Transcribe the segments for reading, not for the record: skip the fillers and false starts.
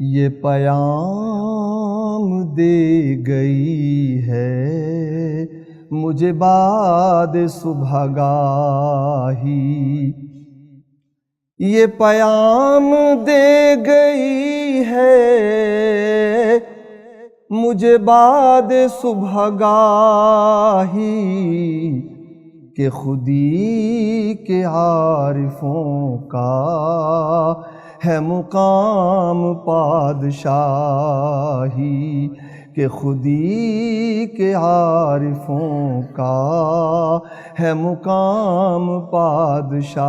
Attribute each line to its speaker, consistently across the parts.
Speaker 1: یہ پیام دے گئی ہے مجھے بعد صبح گاہی، یہ پیام دے گئی ہے مجھے بعد صبح گاہی، کہ خودی کے عارفوں کا ہے مقام پادشاہی، کہ خودی کے عارفوں کا ہے مقام پادشاہی۔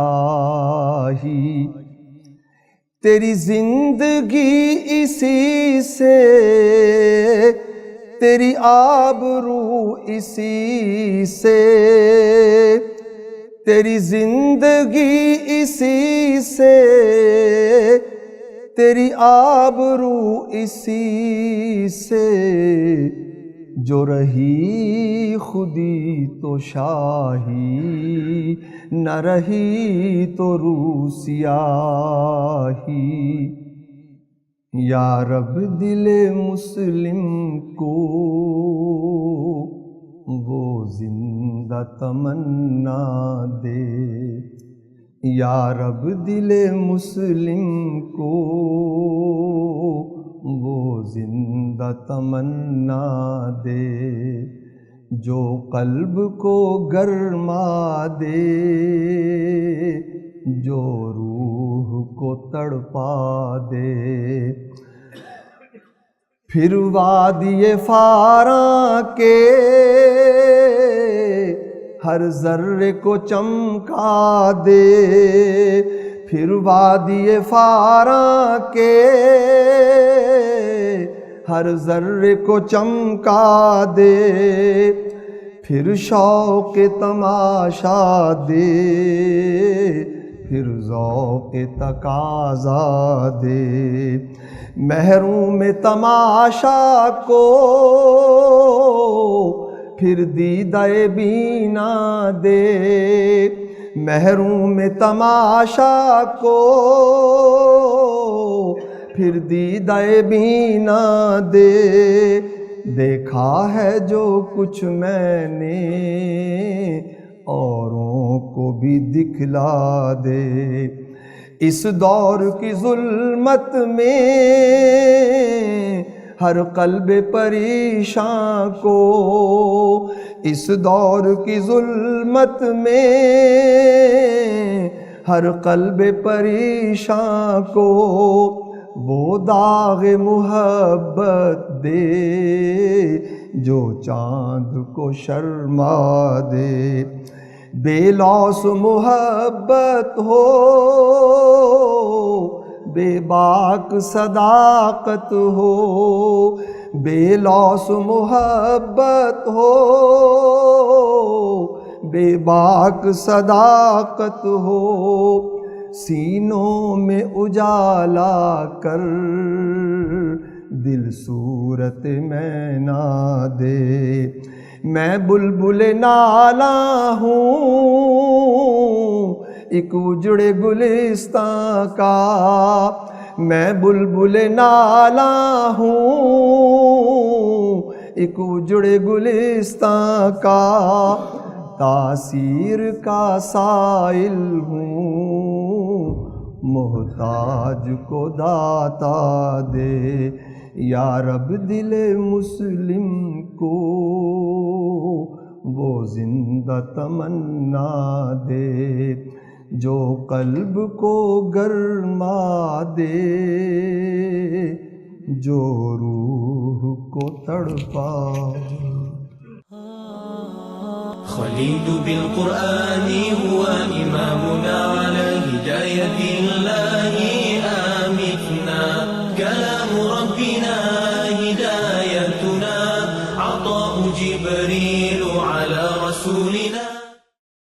Speaker 1: تیری زندگی اسی سے، تیری آبرو اسی سے، تیری زندگی اسی سے، تیری آبرو اسی سے، جو رہی خودی تو شاہی، نہ رہی تو روح سیاہی۔ یا رب دل مسلم کو وہ زندہ تمنا دے، یا رب دل مسلم کو وہ زندہ تمنا دے، جو قلب کو گرما دے، جو روح کو تڑپا دے۔ پھر وادی فاراں کے ہر ذرے کو چمکا دے، پھر وادی فاراں کے ہر ذرے کو چمکا دے، پھر شوق تماشا دے، پھر ذوق تقاضا دے، محروم تماشا کو پھر دیدہ بینا دے، محروم تماشا کو پھر دیدہ بینا دے۔ دیکھا ہے جو کچھ میں نے اوروں کو بھی دکھلا دے، اس دور کی ظلمت میں ہر قلب پریشاں کو، اس دور کی ظلمت میں ہر قلب پریشاں کو وہ داغ محبت دے، جو چاند کو شرما دے۔ بے لوث محبت ہو، بے باک صداقت ہو، بے لوث محبت ہو، بے باک صداقت ہو، سینوں میں اجالا کر دل صورت میں نہ دے۔ میں بلبل نالا ہوں ایک اجڑے گلستان کا، میں بلبل نالا ہوں ایک اجڑے گلستان کا، تاثیر کا سائل ہوں محتاج کو داتا دے۔ یا رب دل مسلم کو وہ زندہ تمنا دے، جو قلب کو گرما دے، جو روح کو تڑپا۔
Speaker 2: خليل بالقرآن هو إمامنا على هداية